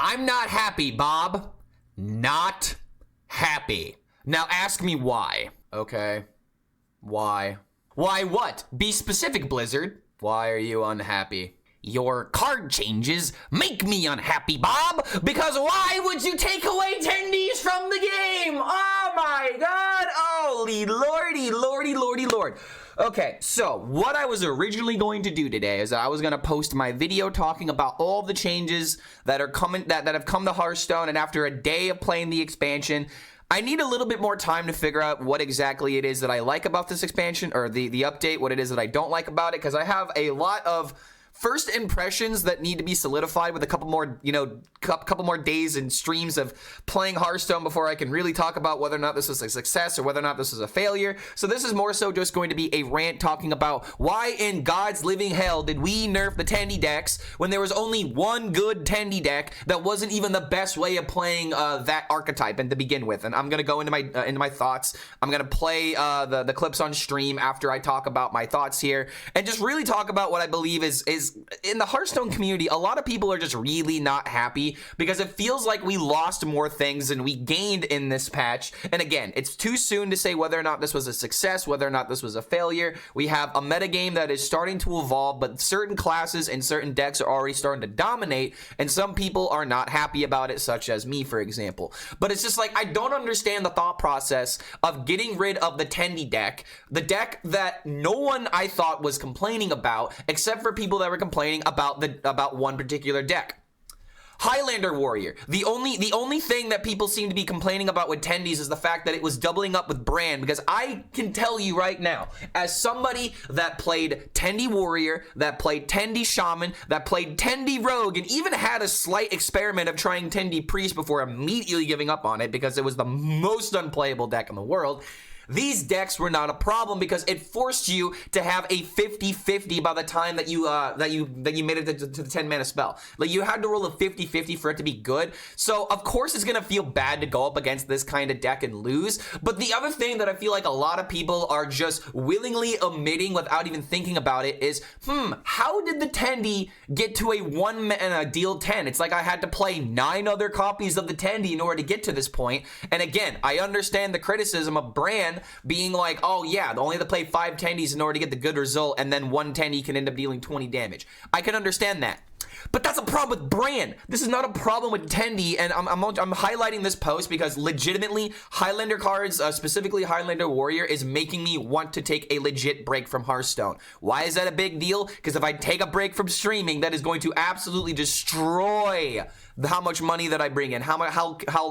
I'm not happy, Bob. Not happy. Now ask me why. Okay. Why? Why what? Be specific, Blizzard. Why are you unhappy? Your card changes make me unhappy, Bob, because why would you take away Tendies from the game? Oh my god, holy lordy, lordy, lordy, lord. Okay, so what I was originally going to do today is I was going to post my video talking about all the changes that are coming, that have come to Hearthstone, and after a day of playing the expansion, I need a little bit more time to figure out what exactly it is that I like about this expansion, or the update, what it is that I don't like about it, because I have a lot of first impressions that need to be solidified with a couple more, couple more days and streams of playing Hearthstone before I can really talk about whether or not this was a success or whether or not this was a failure. So this is more so just going to be a rant talking about why in God's living hell did we nerf the Tendie decks when there was only one good Tendie deck that wasn't even the best way of playing that archetype and to begin with. And I'm gonna go into my thoughts. I'm gonna play the clips on stream after I talk about my thoughts here and just really talk about what I believe is in the Hearthstone community. A lot of people are just really not happy because it feels like we lost more things than we gained in this patch. And again, it's too soon to say whether or not this was a success, whether or not this was a failure. We have a metagame that is starting to evolve, but certain classes and certain decks are already starting to dominate, and some people are not happy about it, such as me, for example. But it's just like, I don't understand the thought process of getting rid of the Tendie deck, the deck that no one I thought was complaining about, except for people that were complaining about one particular deck. Highlander Warrior. The only thing that people seem to be complaining about with Tendies is the fact that it was doubling up with Brand, because I can tell you right now, as somebody that played Tendie Warrior, that played Tendie Shaman, that played Tendie Rogue, and even had a slight experiment of trying Tendie Priest before immediately giving up on it because it was the most unplayable deck in the world, these decks were not a problem because it forced you to have a 50-50 by the time that you made it to the 10-mana spell. Like, you had to roll a 50-50 for it to be good. So of course it's gonna feel bad to go up against this kind of deck and lose. But the other thing that I feel like a lot of people are just willingly omitting without even thinking about it is, how did the Tendie get to a 1-mana deal 10? It's like I had to play 9 other copies of the Tendie in order to get to this point. And again, I understand the criticism of Brand being like, oh yeah, only have to play 5 Tendies in order to get the good result, and then 1 Tendie can end up dealing 20 damage. I can understand that. But that's a problem with Brand. This is not a problem with Tendie, and I'm highlighting this post because legitimately Highlander cards, specifically Highlander Warrior, is making me want to take a legit break from Hearthstone. Why is that a big deal? Because if I take a break from streaming, that is going to absolutely destroy how much money that I bring in, how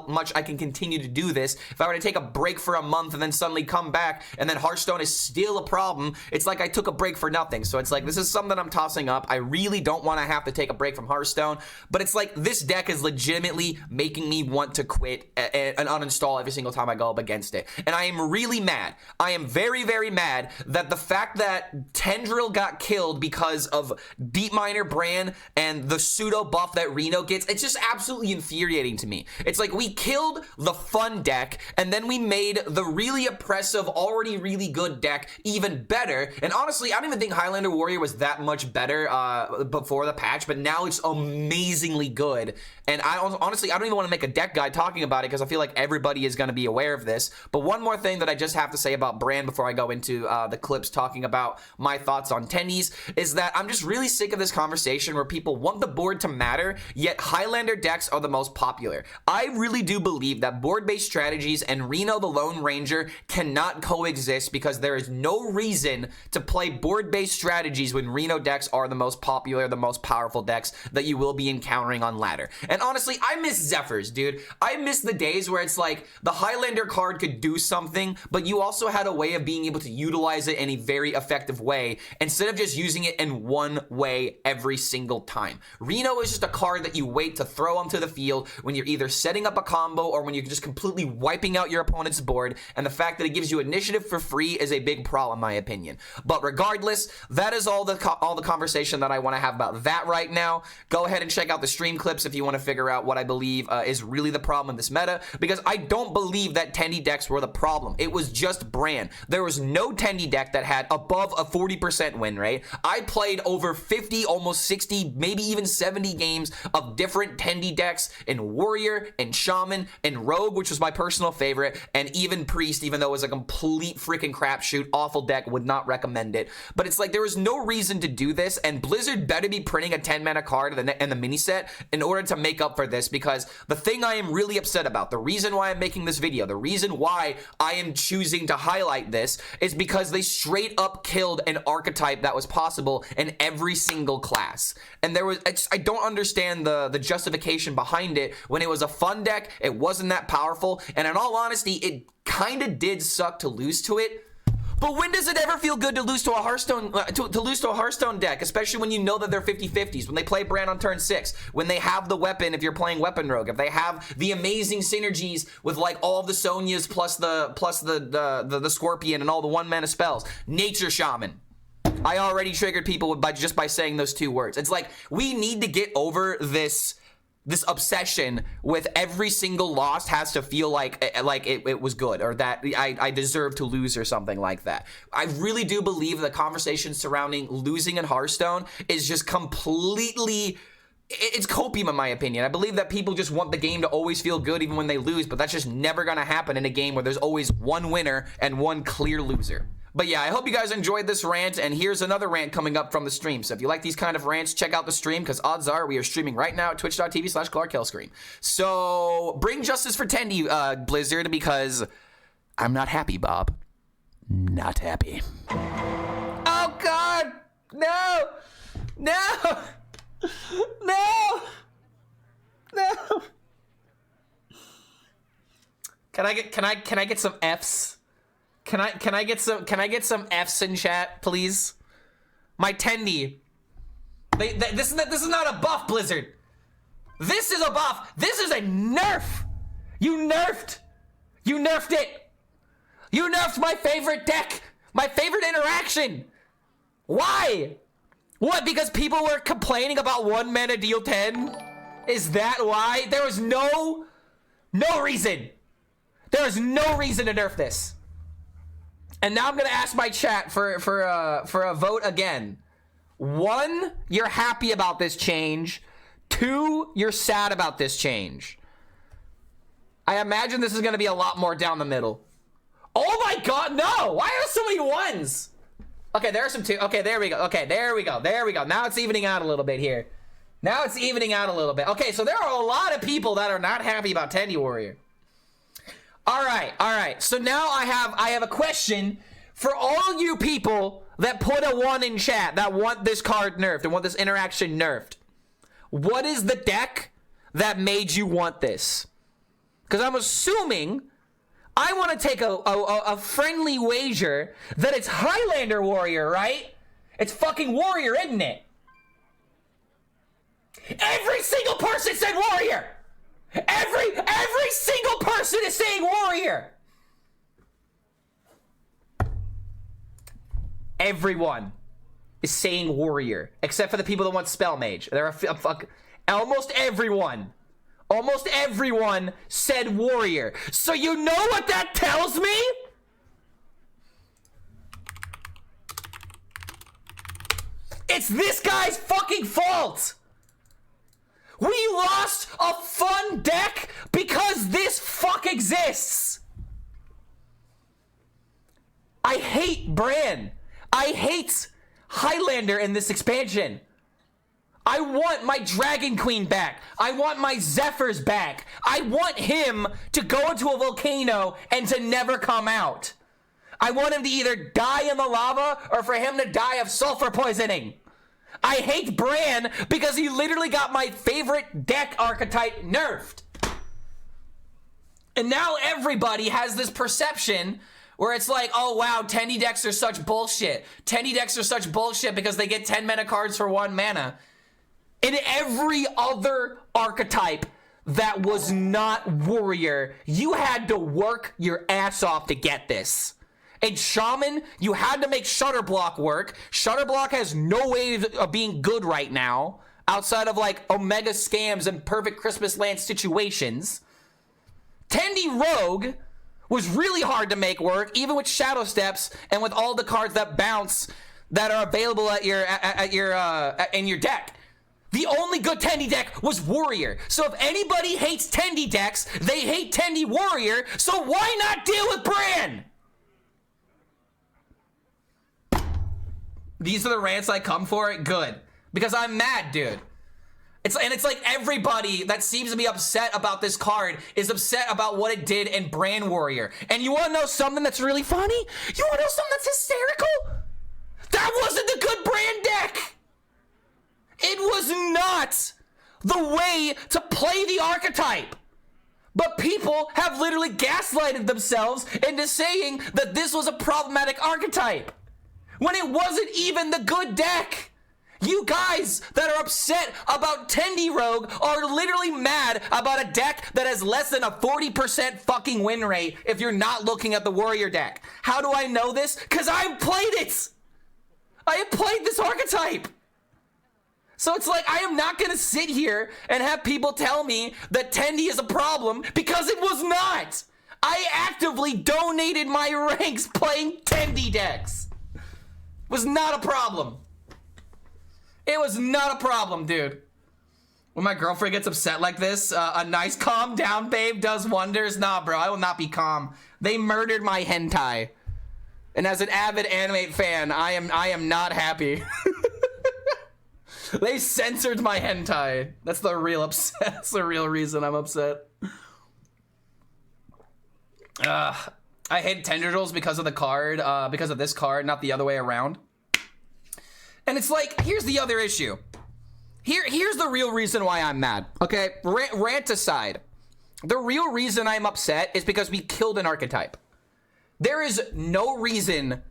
much I can continue to do this. If I were to take a break for a month and then suddenly come back and then Hearthstone is still a problem, it's like I took a break for nothing. So it's like, this is something that I'm tossing up. I really don't want to have to take a break from Hearthstone, but it's like this deck is legitimately making me want to quit and uninstall every single time I go up against it. And I am really mad. I am very, very mad that the fact that Tendril got killed because of Deep Miner Brand and the pseudo buff that Reno gets, it's just absolutely infuriating to me. It's like we killed the fun deck and then we made the really oppressive, already really good deck even better. And honestly, I don't even think Highlander Warrior was that much better before the patch, but now it's amazingly good. And honestly, I don't even want to make a deck guide talking about it because I feel like everybody is going to be aware of this. But one more thing that I just have to say about Brand before I go into the clips talking about my thoughts on Tendies is that I'm just really sick of this conversation where people want the board to matter, yet Highlander decks are the most popular. I really do believe that board-based strategies and Reno the Lone Ranger cannot coexist because there is no reason to play board-based strategies when Reno decks are the most popular, the most powerful decks that you will be encountering on ladder. And honestly, I miss Zephyrs, dude. I miss the days where it's like the Highlander card could do something, but you also had a way of being able to utilize it in a very effective way instead of just using it in one way every single time. Reno is just a card that you wait to throw onto the field when you're either setting up a combo or when you're just completely wiping out your opponent's board, and the fact that it gives you initiative for free is a big problem in my opinion. But regardless, that is all the conversation that I want to have about that right right now. Go ahead and check out the stream clips if you want to figure out what I believe is really the problem in this meta, because I don't believe that Tendie decks were the problem. It was just brand. There was no Tendie deck that had above a 40% win rate. I played over 50, almost 60, maybe even 70 games of different Tendie decks in Warrior, and Shaman, and Rogue, which was my personal favorite, and even Priest, even though it was a complete freaking crapshoot, awful deck, would not recommend it. But it's like there was no reason to do this, and Blizzard better be printing a 10 mana card in the mini set in order to make up for this, because the thing I am really upset about, the reason why I'm making this video, the reason why I am choosing to highlight this, is because they straight up killed an archetype that was possible in every single class. And there was, I don't understand the justification behind it when it was a fun deck, it wasn't that powerful, and in all honesty, it kind of did suck to lose to it. But when does it ever feel good to lose to a Hearthstone to lose to a Hearthstone deck, especially when you know that they're 50-50s, when they play Brand on turn 6, when they have the weapon if you're playing Weapon Rogue, if they have the amazing synergies with like all of the Sonias plus the Scorpion and all the 1-mana spells, Nature Shaman. I already triggered people just by saying those 2 words. It's like we need to get over this obsession with every single loss has to feel like it was good, or that I deserve to lose or something like that. I really do believe the conversation surrounding losing in Hearthstone is just completely, it's copium in my opinion. I believe that people just want the game to always feel good even when they lose, but that's just never gonna happen in a game where there's always one winner and one clear loser. But yeah, I hope you guys enjoyed this rant, and here's another rant coming up from the stream. So if you like these kind of rants, check out the stream, because odds are we are streaming right now at twitch.tv/ClarkHellScream. So bring justice for Tendie, Blizzard, because I'm not happy, Bob. Not happy. Oh God, no, no, no, no. Can I get some Fs? Can I get some Fs in chat, please? My Tendie. This is not a buff, Blizzard. This is a buff. This is a nerf. You nerfed it. You nerfed my favorite deck, my favorite interaction. Why? What? Because people were complaining about 1 mana deal 10? Is that why? There was no reason. There is no reason to nerf this. And now I'm gonna ask my chat for a vote again. 1, you're happy about this change. 2, you're sad about this change. I imagine this is gonna be a lot more down the middle. Oh my God, no! Why are there so many 1s? Okay, there are some 2. Okay, there we go. Okay, there we go. There we go. Now it's evening out a little bit here. Now it's evening out a little bit. Okay, so there are a lot of people that are not happy about Tendie Warrior. All right. So now I have a question for all you people that put a 1 in chat that want this card nerfed and want this interaction nerfed. What is the deck that made you want this? Because I'm assuming I want to take a friendly wager that it's Highlander Warrior, right? It's fucking Warrior, isn't it? Every single person said Warrior. Every single person is saying Warrior. Everyone is saying Warrior, except for the people that want Spell Mage. There are almost everyone said Warrior. So you know what that tells me? It's this guy's fucking fault. We lost a fun deck because this fuck exists. I hate Bran. I hate Highlander in this expansion. I want my Dragon Queen back. I want my Zephyrs back. I want him to go into a volcano and to never come out. I want him to either die in the lava or for him to die of sulfur poisoning. I hate Bran because he literally got my favorite deck archetype nerfed. And now everybody has this perception where it's like, oh wow, Tendie decks are such bullshit. Tendie decks are such bullshit because they get 10 mana cards for 1 mana. In every other archetype that was not Warrior, you had to work your ass off to get this. In Shaman, you had to make Shutterblock work. Shutterblock has no way of being good right now. outside of like Omega scams and perfect Christmas land situations. Tendie Rogue was really hard to make work, even with Shadow Steps and with all the cards that bounce that are available in your deck. The only good Tendie deck was Warrior. So if anybody hates Tendie decks, they hate Tendie Warrior. So why not deal with Bran? These are the rants I come for. Good, because I'm mad, dude. It's like everybody that seems to be upset about this card is upset about what it did in Bran Warrior. And you want to know something that's really funny? You want to know something that's hysterical? That wasn't the good Bran deck. It was not the way to play the archetype. But people have literally gaslighted themselves into saying that this was a problematic archetype when it wasn't even the good deck. You guys that are upset about Tendie Rogue are literally mad about a deck that has less than a 40% fucking win rate if you're not looking at the Warrior deck. How do I know this? Because I've played it. I have played this archetype. So it's like, I am not going to sit here and have people tell me that Tendie is a problem, because it was not. I actively donated my ranks playing Tendie decks. It was not a problem. It was not a problem, dude. When my girlfriend gets upset like this, a nice calm down babe does wonders. Nah, bro, I will not be calm. They murdered my hentai. And as an avid anime fan, I am not happy. They censored my hentai. That's the real upset. That's the real reason I'm upset. I hate tendrils because of the card, because of this card, not the other way around. And it's like, here's the other issue. Here's the real reason why I'm mad. Okay, rant aside. The real reason I'm upset is because we killed an archetype. There is no reason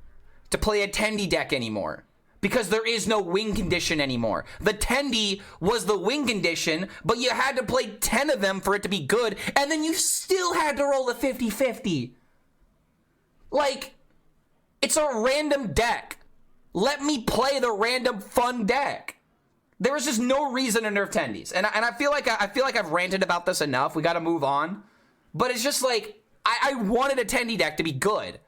to play a Tendie deck anymore, because there is no win condition anymore. The Tendie was the win condition, but you had to play 10 of them for it to be good, and then you still had to roll a 50-50. Like, it's a random deck. Let me play the random fun deck. There was just no reason to nerf Tendies. And I feel like I've ranted about this enough. We got to move on. But it's just like, I wanted a Tendie deck to be good.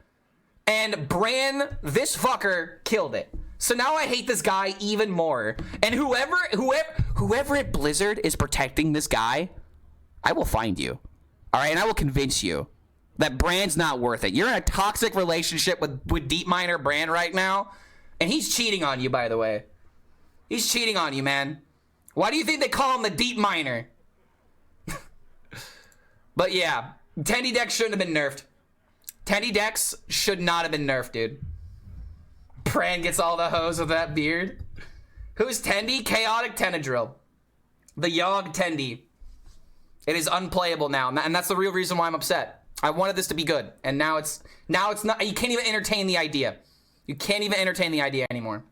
And Bran, this fucker, killed it. So now I hate this guy even more. And whoever at Blizzard is protecting this guy, I will find you. All right, and I will convince you that Bran's not worth it. You're in a toxic relationship with Deep Miner Bran right now, and he's cheating on you, by the way. He's cheating on you, man. Why do you think they call him the Deep Miner? But yeah, Tendie decks shouldn't have been nerfed. Tendie decks should not have been nerfed, dude. Bran gets all the hoes with that beard. Who's Tendie? Chaotic Tenedril. The Yogg Tendie. It is unplayable now, and that's the real reason why I'm upset. I wanted this to be good, and now it's not. You can't even entertain the idea. You can't even entertain the idea anymore.